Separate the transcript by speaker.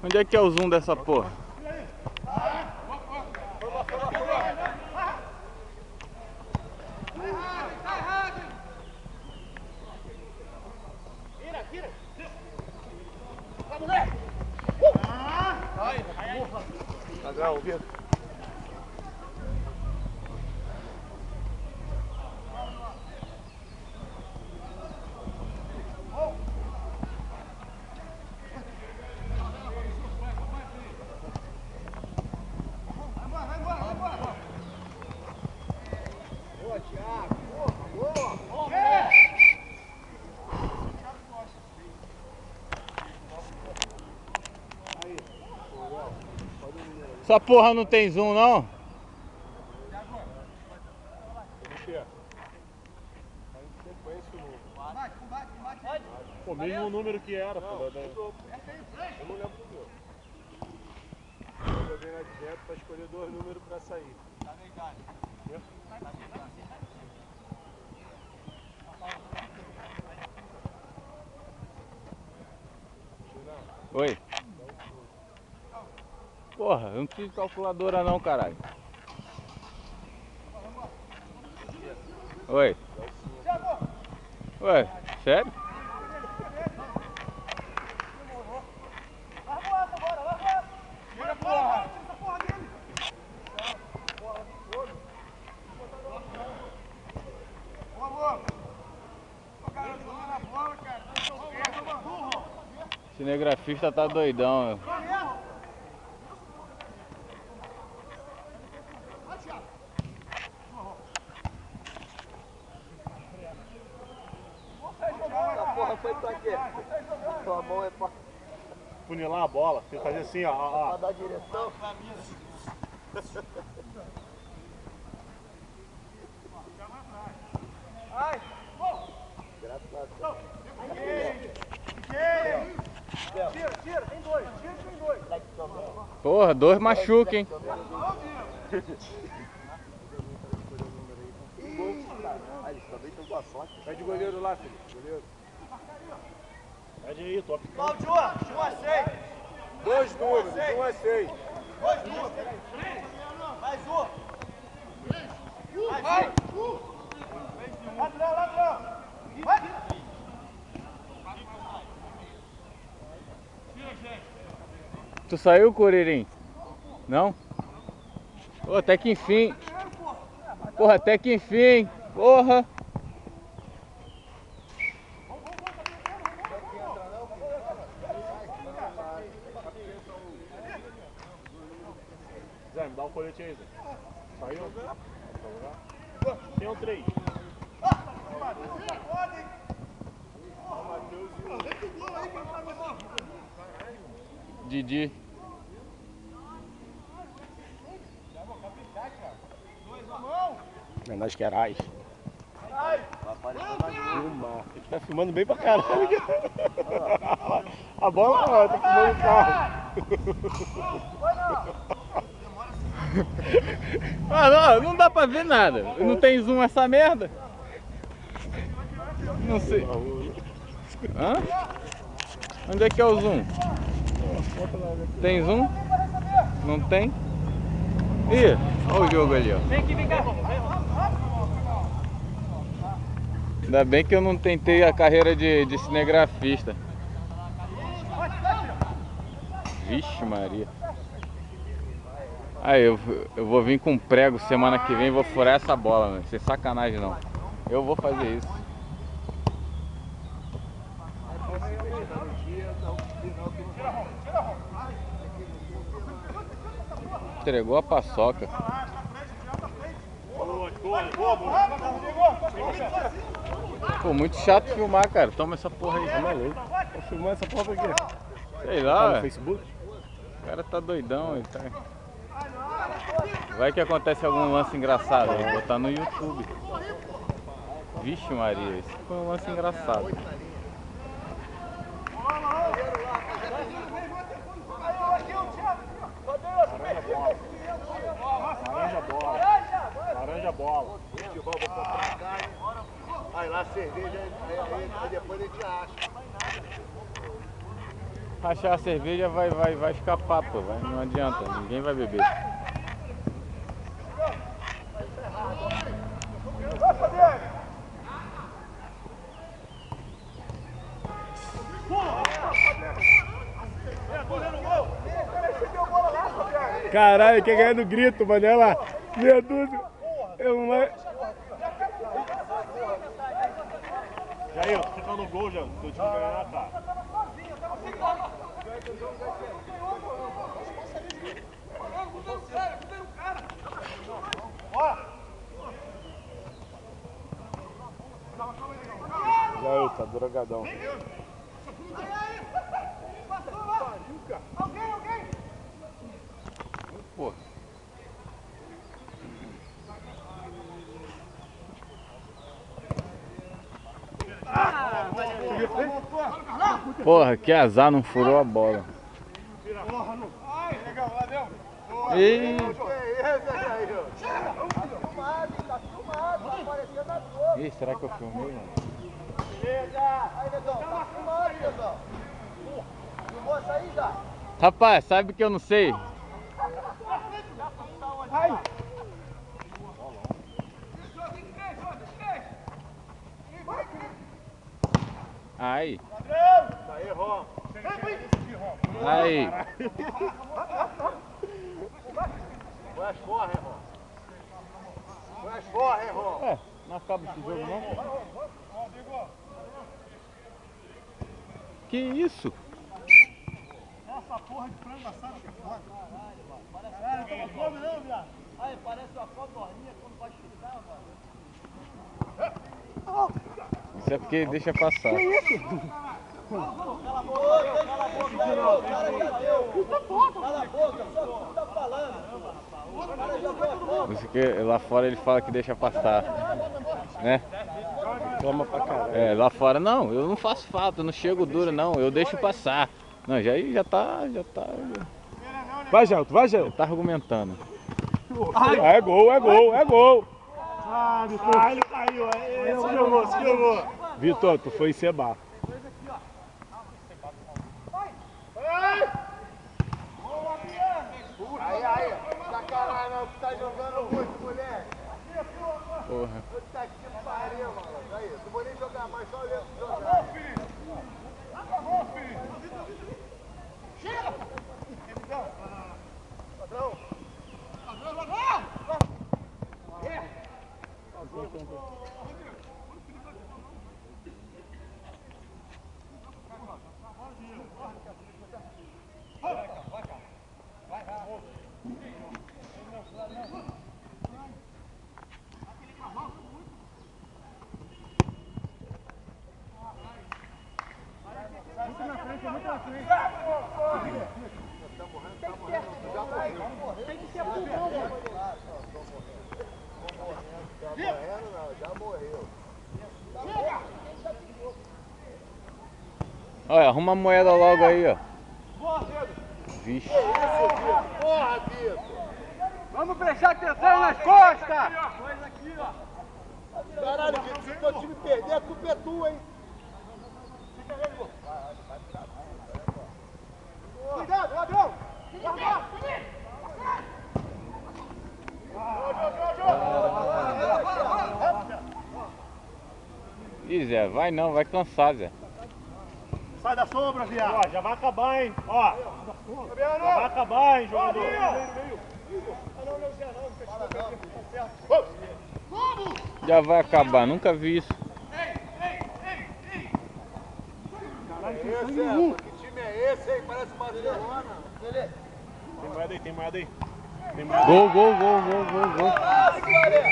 Speaker 1: Onde é que é o zoom dessa porra? Essa porra não tem zoom, não?
Speaker 2: Pô, mesmo o número que era, pô. Eu não lembro do meu. Eu joguei na dieta pra escolher 2 números pra sair. Tá na idade.
Speaker 1: Oi. Porra, eu não preciso de calculadora não, caralho. Oi. Ué, sério? Cinegrafista tá doidão.
Speaker 3: Foi pra quê? Sua mão é pra...
Speaker 2: Funilar a bola, tem que fazer assim, ó.
Speaker 3: Pra dar direção?
Speaker 4: Ai!
Speaker 3: Graças a Deus.
Speaker 4: Tira, tem 2. Tira, tem 2.
Speaker 1: Porra, 2 machuca, hein?
Speaker 3: Eles também estão com a sorte.
Speaker 2: Pede goleiro lá, filho. Goleiro. Pede aí, top.
Speaker 4: Cláudio, de 1 a 6.
Speaker 2: 2 números, de 1 a 6.
Speaker 4: 2 números. Mais um. Vai. Ladrão. Vai.
Speaker 1: Tu saiu, Curirim? Não? Pô, até que enfim. Porra, até que enfim. Porra.
Speaker 2: Zé, me dá um colete aí, Zé. Saiu? Tem um 3.
Speaker 1: Didi.
Speaker 2: Menor que Herais.
Speaker 3: Vai aparecer na
Speaker 2: Filma. Ele tá filmando bem pra caralho. A bola ó, tá filmando o carro.
Speaker 1: Ah, não dá pra ver nada. Não tem zoom essa merda. Não sei. Hã? Onde é que é o zoom? Tem zoom? Não tem? Ih, olha o jogo ali, ó.
Speaker 4: Vem cá.
Speaker 1: Ainda bem que eu não tentei a carreira de cinegrafista. Vixe Maria. Aí eu vou vir com prego semana que vem e vou furar essa bola, né? Sem sacanagem não. Eu vou fazer isso. Entregou a paçoca. Pô, muito chato filmar, cara. Toma essa porra aí, tá maluco.
Speaker 2: Tô filmando essa porra pra quê?
Speaker 1: Sei
Speaker 2: Tá
Speaker 1: lá,
Speaker 2: no
Speaker 1: ué.
Speaker 2: Facebook?
Speaker 1: O cara tá doidão, ele tá... Vai que acontece algum lance engraçado, eu vou botar no YouTube. Vixe Maria, isso foi um lance engraçado.
Speaker 2: Laranja bola.
Speaker 3: Futebol, vou comprar carne. Aí lá cerveja, aí depois a gente acha.
Speaker 1: rachar a cerveja vai escapar, pô. Não adianta, ninguém vai beber.
Speaker 2: Caralho, quer ganhar no grito, Manela. Meia dúzia. Eu não é. Jair, você tá no gol, já. Teu time ganhar, tá. Jair, tá drogadão.
Speaker 1: Pô. Porra, que azar, não furou a bola. Ei. Ih, será que eu filmei, mano?
Speaker 3: Aí, negão, tá filmado, negão. Filmou essa aí já?
Speaker 1: Rapaz, sabe que eu não sei? Aí.
Speaker 2: Aí, Ron.
Speaker 1: Aí.
Speaker 2: Vai as forras, hein, Ron? Vai as forras, hein, Ron?
Speaker 1: Ué, não acaba esse jogo não? Que isso?
Speaker 4: Essa porra de frango assado que é foda. Caralho, eu tava fome não, viado.
Speaker 3: Aí, parece uma codorninha quando vai chutar, mano.
Speaker 1: Isso é porque deixa passar.
Speaker 3: Cala a boca, cala a boca, o cara já deu. Cala a boca, só tu tá falando. O cara já deu a boca.
Speaker 1: Isso que lá fora ele fala que deixa passar. Né?
Speaker 2: Clama pra caralho.
Speaker 1: É, lá fora não, eu não faço falta, eu não chego duro não, eu deixo passar. Não, já tá.
Speaker 2: Vai, Gelto, vai,
Speaker 1: Já
Speaker 2: Gelto.
Speaker 1: tá argumentando.
Speaker 2: É gol, é gol, é gol. Ah, Vitor. Ah, ele caiu. Se jogou, se jogou. Vitor, tu foi encebar.
Speaker 3: Aí, sacanagem não, tu tá jogando muito, moleque.
Speaker 1: Porra.
Speaker 3: Puta que pariu, mano. Aí, não vou nem jogar mais, só olhando pro jogar.
Speaker 1: Olha, arruma a moeda logo aí, ó. Vixe.
Speaker 3: Porra, Vitor.
Speaker 4: Vamos prestar atenção nas costas.
Speaker 3: Caralho, Vitor, se teu time perder, a culpa é tua, hein? Cuidado, ladrão!
Speaker 1: Ih, Zé, vai não, vai cansar, Zé.
Speaker 2: Sai da sombra, viado. Ó, já vai acabar, hein. Ó. Já vai acabar, hein, jogador.
Speaker 1: Já vai acabar, nunca vi isso.
Speaker 3: Esse é, que time é esse, hein? Parece Barcelona.
Speaker 2: Tem moeda aí, tem moeda aí.
Speaker 1: Gol.
Speaker 3: Ah, Vitória!